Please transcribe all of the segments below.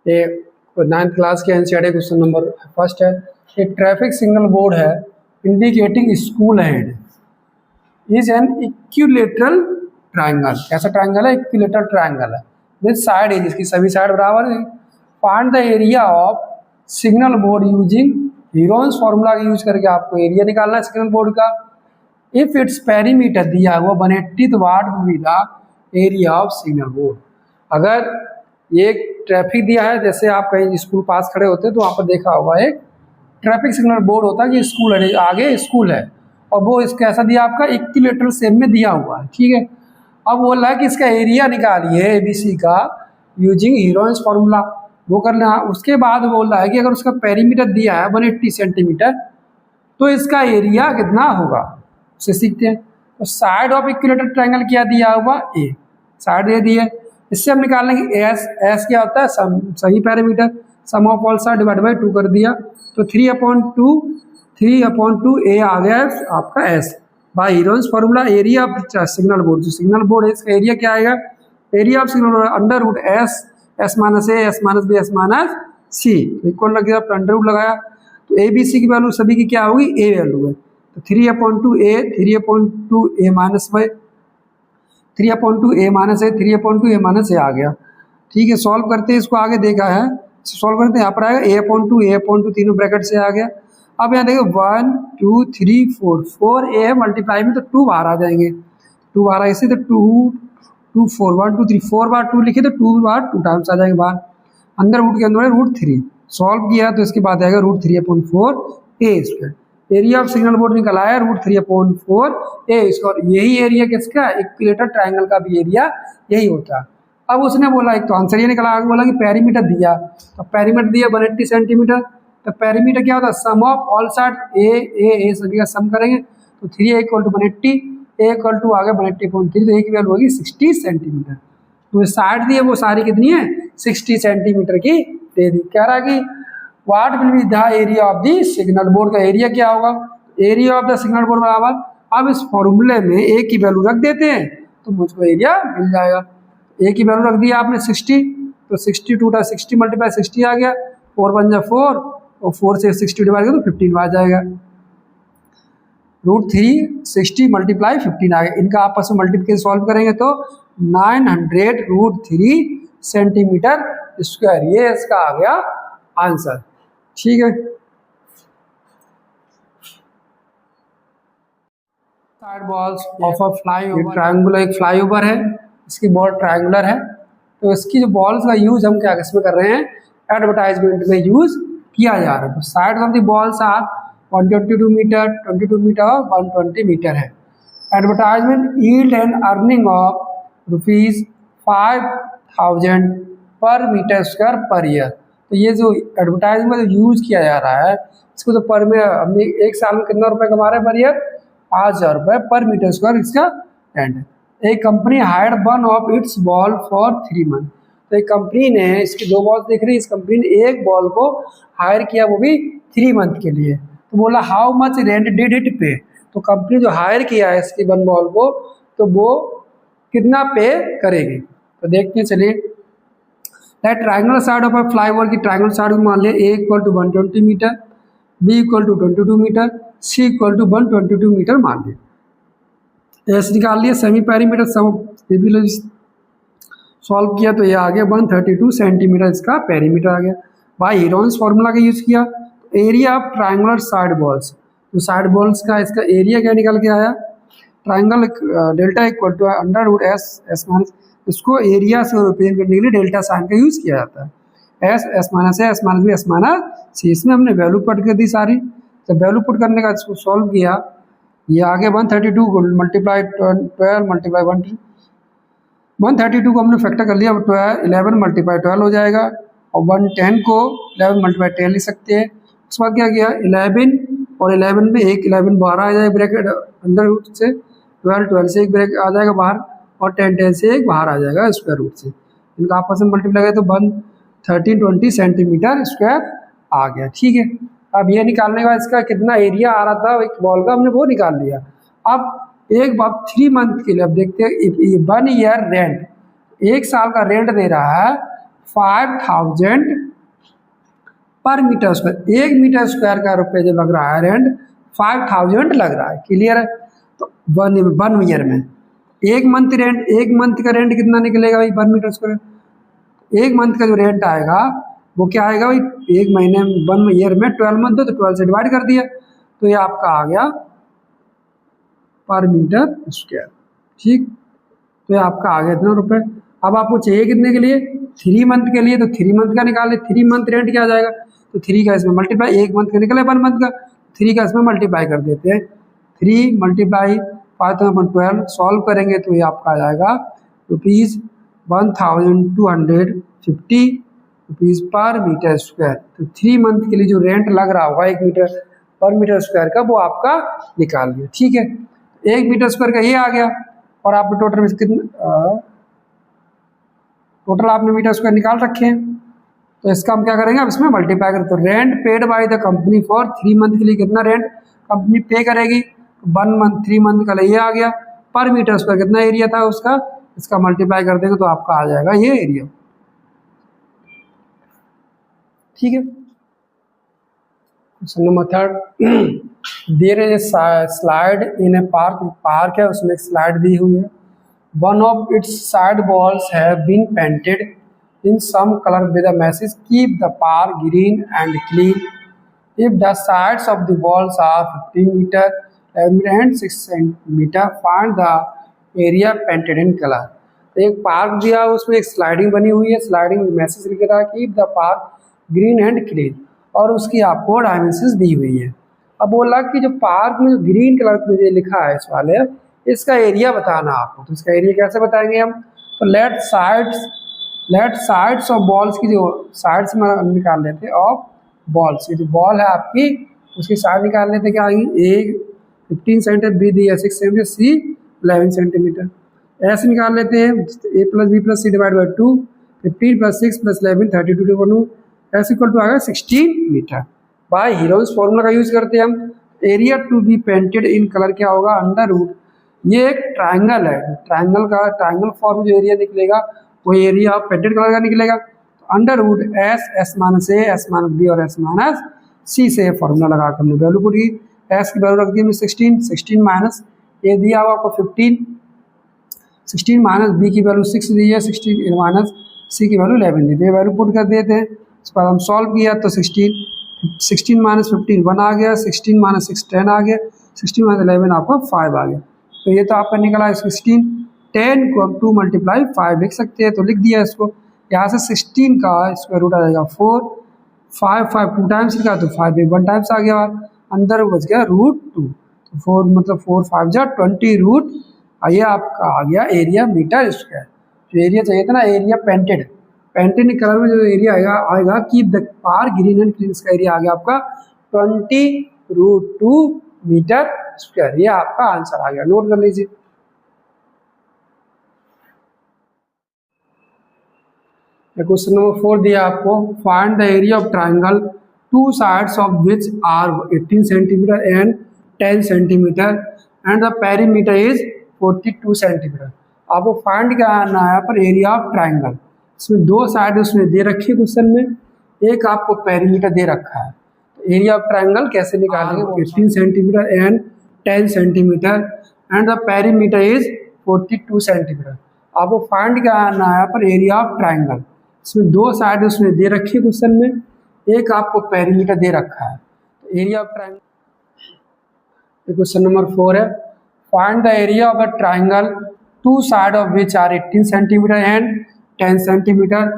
ये 9th class के NCERT question number first है। एक ट्रैफिक सिग्नल बोर्ड है indicating school head is an equilateral triangle. कैसा ट्राइंगल है? इक्विलेटरल ट्राइंगल है विद साइड एज, इसकी सभी साइड बराबर है। Find the area of signal board using Heron's formula का यूज करके आपको एरिया निकालना है सिग्नल बोर्ड का। इफ इट्स पेरीमीटर दिया हुआ 180 what will be the area of signal board. अगर ये ट्रैफिक दिया है, जैसे आप कहीं स्कूल पास खड़े होते हैं तो वहाँ पर देखा होगा एक ट्रैफिक सिग्नल बोर्ड होता है कि स्कूल है, आगे स्कूल है और वो इसका ऐसा दिया आपका इक्विलेटरल शेप में दिया हुआ है, ठीक है। अब बोल रहा है कि इसका एरिया निकालिए एबीसी का यूजिंग हीरोन्स फॉर्मूला, वो करना है। उसके बाद बोल रहा है कि अगर उसका पेरीमीटर दिया है 180 सेंटीमीटर तो इसका एरिया कितना होगा, उसे सीखते हैं। तो साइड ऑफ इक्विलेटरल ट्रायंगल क्या दिया हुआ? ए, साइड दे दी है। इससे हम निकाल लेंगे एस। एस क्या होता है? सही parameter, sum of all side divide by 2 कर दिया तो 3/2 ए आ गया है आपका s by Heron's formula. Area of signal board, जो सिग्नल बोर्ड है इसका एरिया क्या आएगा? Area of signal board under root s, s minus A, S minus B, S minus c, equal लग गया, अंडर रूट लगाया तो ए बी सी की वैल्यू सभी की क्या होगी? ए वैल्यू है। तो 3/2 A, 3/2 A minus by 3/2 A minus A, 3/2 A minus A आ गया, ठीक है। सॉल्व करते हैं इसको, आगे देखा है सॉल्व करते हैं, यहाँ पर आएगा a/2 तीनों ब्रैकेट से आ गया। अब यहाँ देखो 1 2 3 4 ए है मल्टीप्लाई में तो 2 बाहर आ जाएंगे, 2 बाहर आए इसे तो 2 2 4 1 2 3 4 बार 2 लिखे तो 2 बार 2 टाइम्स आ जाएंगे बाहर। अंदर रूट के अंदर है √3, सॉल्व किया तो इसके बाद आएगा √3/4 A square. Area of signal board निकल आया √3/4 ए स्क्वायर। यही एरिया किसका? इक्विलेटरल ट्रायंगल का भी एरिया यही होता है। अब उसने बोला एक तो आंसर ये निकला, आगे बोला कि पेरीमीटर दिया, तो पेरीमीटर दिया 180 सेंटीमीटर, तो पेरीमीटर क्या होता है? सम ऑफ ऑल साइड ए सभी का सम करेंगे तो 3a = 180, a = आ गया 180.3, तो ए की वैल्यू होगी 60 सेंटीमीटर। तो साइड दी है वो सारी कितनी है? 60 सेंटीमीटर की दे दी। कह रहा है कि what will be the area of the signal board, का एरिया क्या होगा? Area of the signal board बराबर, अब इस फॉर्मूले में ए की वैल्यू रख देते हैं तो मुझको एरिया मिल जाएगा। ए की वैल्यू रख दिया आपने 60, तो 62 × 60 × 60 आ गया, 4 × 1 = 4 और 4 से 60 डिवाइड करो तो 15 आ जाएगा। √3 60 × 15 आ गया। इनका आपस में मल्टीप्लिकेशन सॉल्व करेंगे तो 900 √3 सेंटीमीटर स्क्वायर, ये इसका आ गया आंसर, ठीक है। Side walls of a flyover, triangular एक फ्लाईओवर है, इसकी बॉल ट्रायंगुलर है, तो इसकी जो बॉल्स का यूज हम क्या किसमें कर रहे हैं? एडवर्टाइजमेंट में यूज किया जा रहा है। तो side of the walls are 122 meter, 22 meter और 120 मीटर है। Advertisement yield an earning of ₹5,000 per metre square per year. तो ये जो एडवर्टाइजमेंट में यूज किया जा रहा है इसको तो पर में हमने एक साल में कितना रुपए कमा रहे हैं पर ईयर? 5,000 रुपये पर मीटर स्क्वायर इसका एंड है। एक company hired one of its ball for 3 month, तो एक कंपनी ने, इसकी 2 बॉल्स दिख रही है, इस कंपनी ने एक बॉल को हायर किया वो भी 3 मंथ के लिए। तो बोला how much rent did it पे, तो कंपनी जो हायर किया है इसकी 1 बॉल को तो वो कितना पे करेगी। तो देखते हैं चलिए। Triangular side of a flyover की ट्रायंगुलर साइड मान लिया A = 120 meter, B = 22 meter, C = 122 meter मान लिया। एस निकाल लिया, सेमी पेरीमीटर सॉल्व किया तो ये आ गया 132 सेंटीमीटर इसका पेरीमीटर आ गया। बाय हीरोन्स फॉर्मूला का यूज किया। Area of triangular side walls, तो साइड बॉल्स का इसका एरिया क्या निकल के आया? Triangle delta = under root S minus, इसको एरिया से रिप्रेजेंट करने के लिए डेल्टा साइन का यूज किया जाता है। एस माइनस ए, S minus B, S minus C, इसमें हमने वैल्यू पुट कर दी सारी। तो वैल्यू पुट करने का इसको सॉल्व किया, ये आगे 132 को मल्टीप्लाई 12 मल्टीप्लाई 132 को हमने फैक्टर कर लिया, 11 × 12 हो जाएगा और 110 को 11 × 10 लिख सकते हैं। उसके बाद क्या किया? 11 और 11 में एक 11 बाहर आ जाएगा ब्रैकेट अंडर रूट से, 12 से एक ब्रैकेट आ जाएगा बाहर और 10 से एक बाहर आ जाएगा स्क्वायर रूट से। इनका आपस में मल्टीप्लाई करें तो 11320 सेंटीमीटर स्क्वायर आ गया, ठीक है। अब ये निकालने के बाद इसका कितना एरिया आ रहा था एक बॉल का, हमने वो निकाल लिया। अब एक बार 3 मंथ के लिए, अब देखते हैं 1 ईयर रेंट, 1 साल का रेंट दे रहा है 5000 पर मीटर स्क्वायर। 1 मीटर स्क्वायर का रुपये जो लग रहा है रेंट 5000 लग रहा है। क्लियर है? तो 1 ईयर में 1 मंथ रेंट, 1 मंथ का रेंट कितना निकलेगा भाई 1 मीटर स्क्वायर। 1 मंथ का जो रेंट आएगा वो क्या आएगा भाई, 1 महीने 1 ईयर में 12 मंथ हो तो 12 से डिवाइड कर दिया, तो ये आपका आ गया पर मीटर स्क्वायर। ठीक, तो ये आपका आ गया इतना रुपये। अब आपको चाहिए कितने के लिए, 3 मंथ के लिए, तो 3 मंथ का निकाले। 3 मंथ रेंट क्या आ जाएगा, तो 3 का इसमें मल्टीप्लाई, 1 मंथ का निकले 1 मंथ का, 3 का इसमें मल्टीप्लाई कर देते हैं। 3 मल्टीप्लाई 5/12 सॉल्व करेंगे तो ये आपका आ जाएगा ₹1250 रुपीज़ पर मीटर स्क्वायर। तो 3 मंथ के लिए जो रेंट लग रहा होगा 1 मीटर पर मीटर स्क्वायर का, वो आपका निकाल लिया। ठीक है, 1 मीटर स्क्वायर का ये आ गया, और आप टोटल में कितना, टोटल आपने मीटर स्क्वायर निकाल रखे हैं, तो इसका हम क्या करेंगे, अब इसमें मल्टीप्लाई करें। तो rent paid by the company for 3 month के लिए कितना रेंट कंपनी पे करेगी, 1 मंथ 3 मंथ का ये आ गया, पर मीटर स्क्वायर कितना एरिया था उसका, इसका मल्टीप्लाई कर देंगे तो आपका आ जाएगा ये एरिया। ठीक है, question number 3, there is a slide in a park. Park है, उसमें एक स्लाइड दी हुई है। One of its side walls have been painted in some color with a message keep the park green and clean. If the sides of the walls are 15 meter, 11 meter and 6 centimeter, find the area painted in color. एक park दिया, उसमें एक sliding बनी हुई है, sliding में message लिख रहा है keep the park green and clean, और उसकी आपको डायमेंशंस दी हुई है। अब बोला कि जो पार्क में जो ग्रीन कलर में लिखा है इस वाले, इसका एरिया बताना आपको। तो इसका एरिया कैसे बताएंगे हम, तो लेफ्ट साइड्स ऑफ बॉल्स की जो साइड्स में निकाल लेते हैं ऑफ बॉल्स, ये जो बॉल है आपकी उसकी साइड निकाल लेते क्या आएगी, ए 15 सेंटीमीटर, बी दिया 6 सेंटीमीटर, सी 11 सेंटीमीटर। ऐसे निकाल लेते हैं A plus B plus C divide by 2, 15 plus 6 plus 11 32 ऐसे इक्वल टू आएगा 16 मीटर। बाय हीरोज फॉर्मूला का यूज करते हैं हम। Area to be painted in colour क्या होगा, अंडर रूट, ये एक ट्राइंगल है, ट्राइंगल फॉर्म जो एरिया निकलेगा वो एरिया पेंटेड कलर का निकलेगा। तो अंडर रूट एस माइनस ए, एस माइनस बी और एस माइनस सी से फॉर्मूला लगा कर हमने वैल्यू पुट की। एस की वैल्यू रख दी हमने 16 माइनस ए दिया हुआ आपको 15, 16 माइनस बी की वैल्यू 6 दी है, 16 माइनस सी की वैल्यू 11 दी, तो ये वैल्यू पुट कर देते हैं। उसके बाद हम सॉल्व किया तो 16 माइनस 15 1 आ गया, 16 माइनस 6 10 आ गया, 16 माइनस 11 आपका 5 आ गया। तो ये तो आपका निकला 16, 10 को अब 2 मल्टीप्लाई 5 लिख सकते हैं, तो लिख दिया इसको। यहाँ से 16 का स्क्वायर रूट आ जाएगा 4, 5 2 टाइम्स लिखा तो 5 1 टाइम्स आ गया, अंदर बच गया √2, तो 4 मतलब 4 5 जा 20 रूट, ये आपका आ गया एरिया मीटर स्क्वायर। जो एरिया चाहिए था ना, एरिया पेंटेड कलर में जो एरिया आएगा keep the park green and clean, का एरिया आ गया आपका 20√2 मीटर स्क्वायर। ये आपका आंसर आ गया, नोट कर लीजिए। क्वेश्चन नंबर 4 दिया आपको, find the area of triangle two sides of which are 18 centimeter and 10 centimeter and the perimeter is 42 centimeter. आपको फाइंड करना है पर एरिया ऑफ ट्राइंगल, इसमें 2 साइड उसमें दे रखी है क्वेश्चन में, एक आपको पेरीमीटर दे रखा है। तो एरिया ऑफ ट्राइंगल कैसे निकालेंगे, 18 centimeter and 10 centimeter and the perimeter is 42 centimeter. आपको फाइंड करना है पर एरिया ऑफ ट्राइंगल, इसमें 2 साइड उसमें दे रखी है क्वेश्चन में, एक आपको पेरीमीटर दे रखा है। तो area of triangle, question number 4 है, find the area of a triangle two side of which are 18 centimeter and 10 centimeter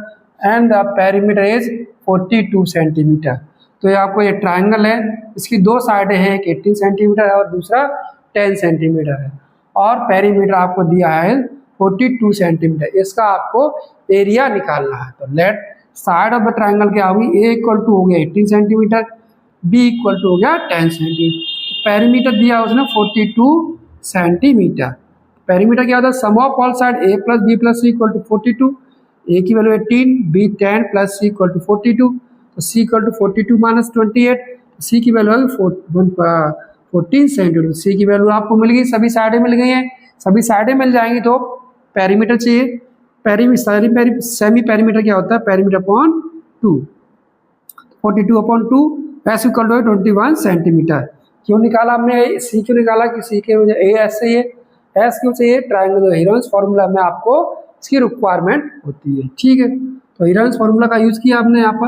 and the perimeter is 42 centimeter. तो ये आपको ये ट्राइंगल है, इसकी 2 साइडें हैं, एक 18 सेंटीमीटर है और दूसरा 10 सेंटीमीटर है, और पेरीमीटर आपको दिया है 42 सेंटीमीटर। इसका आपको एरिया निकालना है। तो let side of the triangle क्या होगी, ए इक्वल टू हो गया 18 सेंटीमीटर, बी इक्वल टू हो गया 10 सेंटीमीटर, पेरीमीटर दिया उसने 42 सेंटीमीटर। पेरीमीटर क्या होता है, sum of all side A plus B plus C equal to 42, A की value 18, B 10 plus C equal to 42, तो C equal to 42 minus 28, C की वैल्यू है 14 सेंटीमीटर। सी की वैल्यू आपको मिल गई, सभी साइडें मिल गई हैं, सभी साइडें मिल जाएंगी तो पेरीमीटर चाहिए, सेमी पेरीमीटर क्या होता है, perimeter upon 2, 42/2 s equal to 21 centimeter. क्यों निकाला हमने, सी क्यों निकाला कि सी के मुझे ए एस चाहिए, एस क्यों चाहिए, ट्राइंगल हीरोइंस फार्मूला में आपको इसकी रिक्वायरमेंट होती है। ठीक है, तो हीरोइंस फार्मूला का यूज किया आपने यहाँ पर,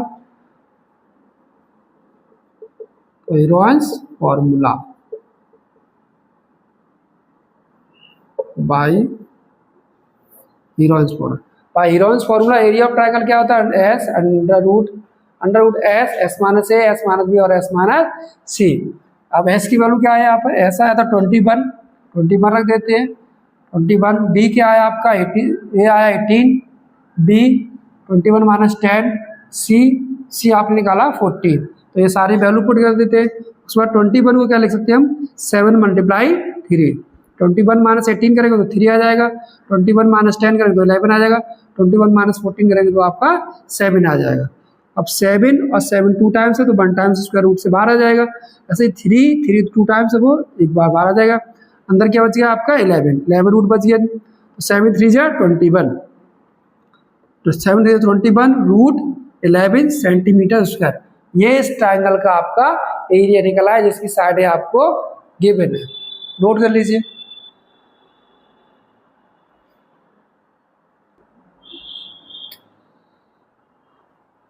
तो Heron's formula by Heron's formula area of triangle क्या होता है, S under root S minus ए, एस माइनस बी और एस माइनस सी। अब एस की वैल्यू क्या है यहाँ पर, ऐसा है तो 21 रख देते हैं, 21, बी क्या आया आपका 18, ए आया 18, बी 21 माइनस 10, सी आपने निकाला 14, तो ये सारे वैल्यू पुट कर देते हैं। उसके बाद 21 को क्या लिख सकते हैं हम, 7 मल्टीप्लाई 3, 21 माइनस 18 करेंगे तो 3 आ जाएगा, 21 माइनस 10 करेंगे तो 11 आ जाएगा, 21 माइनस 14 करेंगे तो आपका 7 आ जाएगा। अब 7 और 7 2 टाइम्स है तो 1 टाइम्स स्क्वायर रूट से बाहर आ जाएगा, ऐसे ही 3 2 टाइम्स है वो एक बार बाहर आ जाएगा, अंदर क्या बच गया आपका 11 रूट बच गया, तो 7 3 जा 21, तो 7 3 21 रूट 11 सेंटीमीटर स्क्वायर। ये इस ट्राइंगल का आपका एरिया निकला है जिसकी साइड आपको गिवन है, नोट कर लीजिए।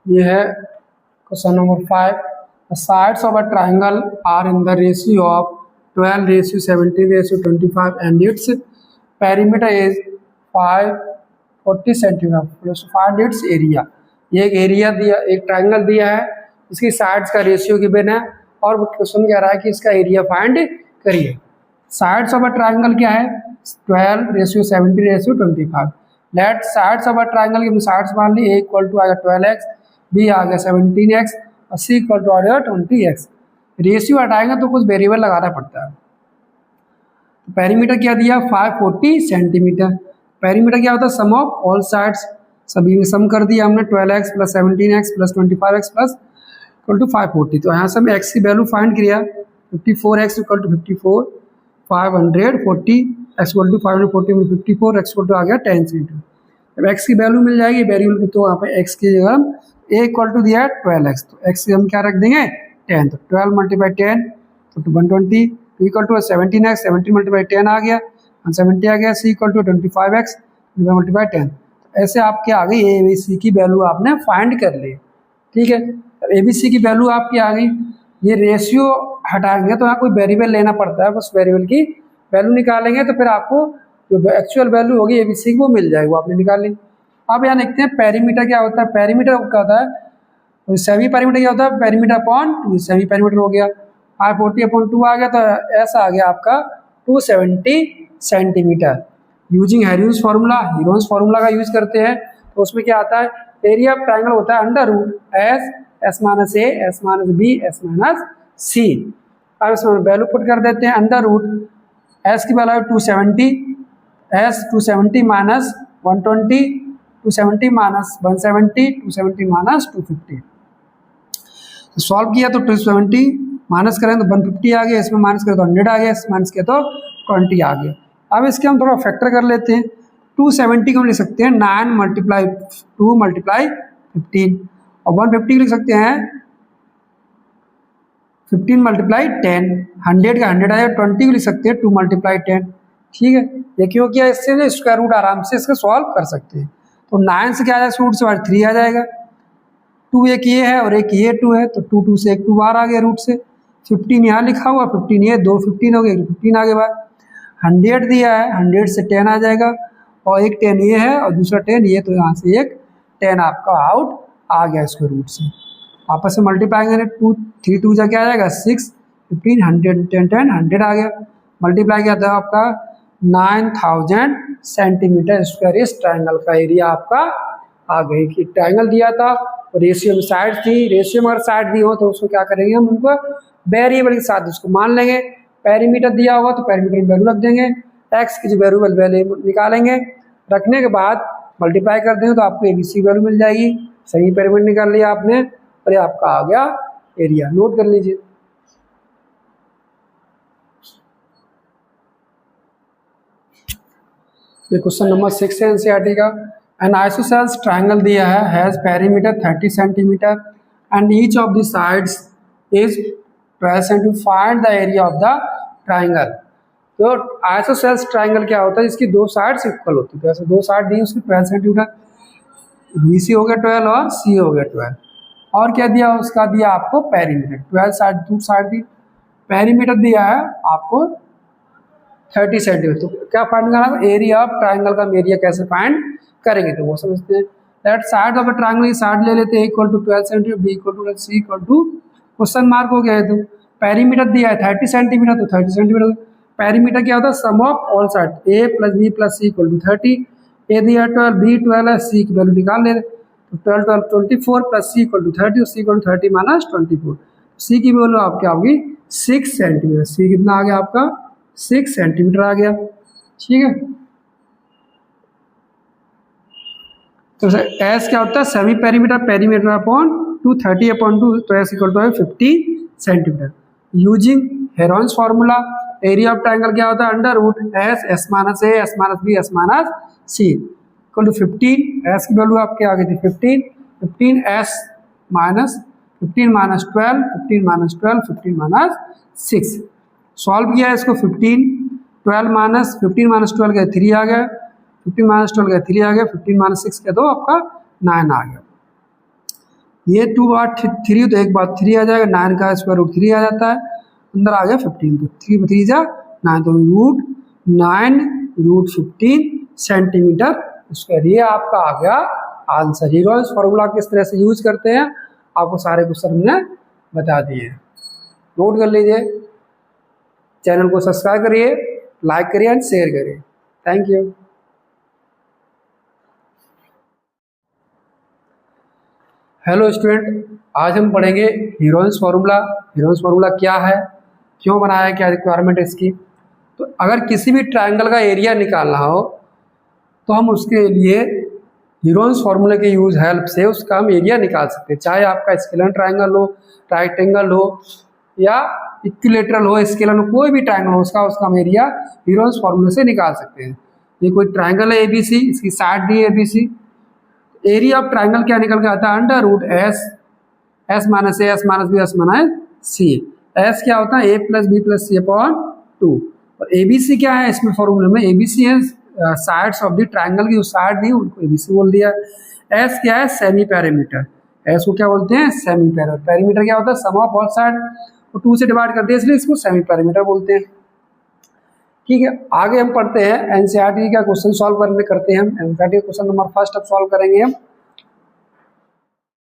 ये है question number 5, the sides of a triangle are in the ratio of 12:17:25 and its perimeter is 540 centimetre, find its area. ये एक एरिया दिया, एक ट्राइंगल दिया है, इसकी साइड्स का रेशियो गिवन है और क्वेश्चन कह रहा है कि इसका एरिया फाइंड करिए। साइड्स ऑफ अ ट्राइंगल क्या है, 12:17:25। Let sides of a triangle की साइड्स मान ली, ए इक्वल टू आ गया 12x, बी आ गया 17x और सी इक्वल टू आ गया 20x। रेशियो हटाएंगे तो कुछ वेरिएबल लगाना पड़ता है। पेरीमीटर क्या दिया 540 सेंटीमीटर। पेरीमीटर क्या होता है, सम ऑफ ऑल साइड्स, सभी में सम कर दिया हमने, 12x plus 17x plus 25x plus equal to 540। तो यहाँ से हम x की वैल्यू फाइंड किया, 54x equal to 54, 540 x equal to 540 में 54 x इक्वल टू आ गया 10 सेंटीमीटर। जब x की वैल्यू मिल जाएगी वेरिएबल की, तो यहाँ पे x की जगह हम a इक्वल टू दिया है 12x, तो x से हम क्या रख देंगे 10, तो 12 मल्टीप्लाई 10 तो 120 इक्वल टू 17x, 17 मल्टीप्लाई 10 आ गया, 170 आ गया, c equal to 25x multiply 10। ऐसे आपके आ गई ए बी सी की वैल्यू आपने फाइंड कर ली। ठीक है, अब ए बी सी की वैल्यू आपकी आ गई। ये रेशियो हटाएंगे तो यहाँ कोई वेरिएबल लेना पड़ता है, उस वेरिएबल की वैल्यू निकालेंगे तो फिर आपको जो एक्चुअल वैल्यू होगी ए बी सी की वो मिल जाएगी, वो आपने निकाल ली। अब यहाँ देखते हैं पेरीमीटर क्या होता है, पेरीमीटर क्या होता है, सेमी पेरीमीटर क्या होता है, पेरीमीटर अपॉन 2, सेमी पेरीमीटर हो गया 540/2 आ गया, तो ऐसा आ गया आपका 270 सेंटीमीटर। यूजिंग हीरोइंस फार्मूला का यूज करते हैं, तो उसमें क्या आता है, एरिया ऑफ ट्राइंगल होता है अंडर रूट एस माइनस ए, S minus B, S minus C. अब इसमें वैल्यू पुट कर देते हैं, अंडर रूट एस की value 270, S 270 minus 120, 270 minus 170, 270 minus 250। तो सॉल्व किया तो 270 माइनस करें तो 150 आ गया, इसमें माइनस करें तो 100 आ गया, इसमें माइनस किया तो 20 आ गया। अब इसके हम थोड़ा फैक्टर कर लेते हैं, 270 को हम लिख सकते हैं 9 मल्टीप्लाई 2 मल्टीप्लाई 15 और 150 को लिख सकते हैं 15 मल्टीप्लाई 10, 100 का 100 आया, 20 को लिख सकते हैं 2 मल्टीप्लाई 10। ठीक है, ये क्यों किया, इससे ना स्क्वायर रूट आराम से इसका सॉल्व कर सकते हैं। तो 9 से क्या आ जाएगा, रूट से 3 आ जाएगा, 2 एक ये है और एक ये 2 है, तो 2 से एक 2 बाहर आ गया रूट से, 15 यहाँ लिखा हुआ 15 ये 2 15 हो गए, 15 आगे बाद 100 दिया है, 100 से 10 आ जाएगा और एक 10 ये है और दूसरा 10 ये, तो यहाँ से एक 10 आपका आउट आ गया इसके रूट से। आपस में मल्टीप्लाई करें, 2 3 2 जा क्या आ जाएगा 6, 15 100 10 10 100 आ गया, मल्टीप्लाई किया था आपका 9000 सेंटीमीटर स्क्वायर। इस ट्राइंगल का एरिया आपका आ गई। कि ट्राइंगल दिया था रेशियो में साइड थी, रेशियो में अगर साइड दी हो तो उसको क्या करेंगे हम, उनको वेरिएबल के साथ उसको मान लेंगे। पेरीमीटर दिया होगा तो पेरीमीटर की वैल्यू रख देंगे, एक्स की जो वेरिएबल वैल्यू निकालेंगे, रखने के बाद मल्टीप्लाई कर देंगे तो आपको एबीसी वैल्यू मिल जाएगी। सही पेरीमीटर निकाल लिया आपने और ये आपका आ गया एरिया। नोट कर लीजिए। ये क्वेश्चन नंबर 6 है एनसीईआरटी का। एन आइसोसेल्स ट्राइंगल दिया है has perimeter 30 centimetre and each of the sides is 12 centimetre, find the area of the triangle. तो आइसोसेल्स ट्राइंगल क्या होता है, इसकी दो साइड्स इक्वल होती है, तो ऐसे दो साइड दी उसकी 12 सेंटीमीटर, BC हो गया 12 और C हो गया 12, और क्या दिया उसका, दिया आपको पेरीमीटर 12 साइड, टू साइड दी, पेरीमीटर दिया है आपको 30 सेंटीमीटर। तो क्या फाइंड करना है, एरिया ऑफ ट्राइंगल का एरिया कैसे फाइंड करेंगे, तो वो समझते हैं। That side of a triangle की साइड ले लेते हैं equal to 12 centimeter, B equal to C equal to question mark हो गया है। तो पेरीमीटर दिया है 30 सेंटीमीटर, तो 30 सेंटीमीटर पेरीमीटर क्या होता है, sum of all side A plus B plus C equal to 30, A दिया 12, B 12 है, C की वैल्यू निकाल ले, तो 12 12 24 plus C equal to 30, C equal to 30 minus 24, C की वैल्यू आपकी होगी 6 सेंटीमीटर, C कितना आ गया आपका 6 सेंटीमीटर आ गया, ठीक है। तो एस क्या होता है, semi perimeter, perimeter upon 230 upon 2, तो एस इक्वल टू है 50 centimeter. Using Heron's formula area of triangle क्या होता है, under root S minus A S minus B S minus c equal to 15, s की वैल्यू आपके आ गई थी 15, 15 s minus 15 minus 12, 15 minus 12, 15 minus 6, solve किया इसको 15, 12 माइनस 15 माइनस 12 का 3 आ गया, 15 माइनस 12 का 3 आ गया, 15 माइनस 6 का तो आपका 9 आ गया। ये 2 बार 3 तो एक बार 3 आ जाएगा, 9 का स्क्वायर रूट 3 आ जाता है, अंदर आ गया 15, तो 3 3 जा 9, तो रूट 9 रूट 15 सेंटीमीटर स्क्वायर, ये आपका आ गया आंसर। हेरोन्स फार्मूला किस तरह से यूज करते हैं आपको सारे क्वेश्चन हमने बता दिए, नोट कर लीजिए। चैनल को सब्सक्राइब करिए, लाइक करिए एंड शेयर करिए। Thank you. हेलो स्टूडेंट, आज हम पढ़ेंगे हेरोन्स फार्मूला। हेरोन्स फार्मूला क्या है, क्यों बनाया है, क्या रिक्वायरमेंट है इसकी। तो अगर किसी भी ट्राइंगल का एरिया निकालना हो तो हम उसके लिए हेरोन्स फार्मूले के यूज हेल्प से उसका हम एरिया निकाल सकते हैं, चाहे आपका स्केलर ट्राइंगल हो, राइट एंगल हो या इक्विलेटरल हो, स्केलर हो, कोई भी ट्राइंगल हो उसका हम एरिया हेरोन्स फार्मूले से निकाल सकते हैं। ये कोई ट्राइंगल है ABC, इसकी साइड दी है ABC, एरिया ऑफ ट्राइंगल क्या निकल के आता है, under root S minus A S minus B S minus c. S क्या होता है, A plus B plus c upon 2, और ABC क्या है इसमें फॉर्मूले में, ABC है साइड्स ऑफ द ट्राइंगल की जो साइड दी उनको ABC बोल दिया। एस क्या है, सेमी पेरीमीटर, एस को क्या बोलते हैं, सेमी पेरीमीटर। पेरीमीटर क्या होता है, सम ऑफ ऑल साइड, तो 2 से डिवाइड करते हैं इसलिए इसको सेमी पेरीमीटर बोलते हैं, ठीक है। आगे हम पढ़ते हैं NCERT का क्वेश्चन सॉल्व करते हैं हम। NCERT क्वेश्चन नंबर फर्स्ट अब सॉल्व करेंगे हम।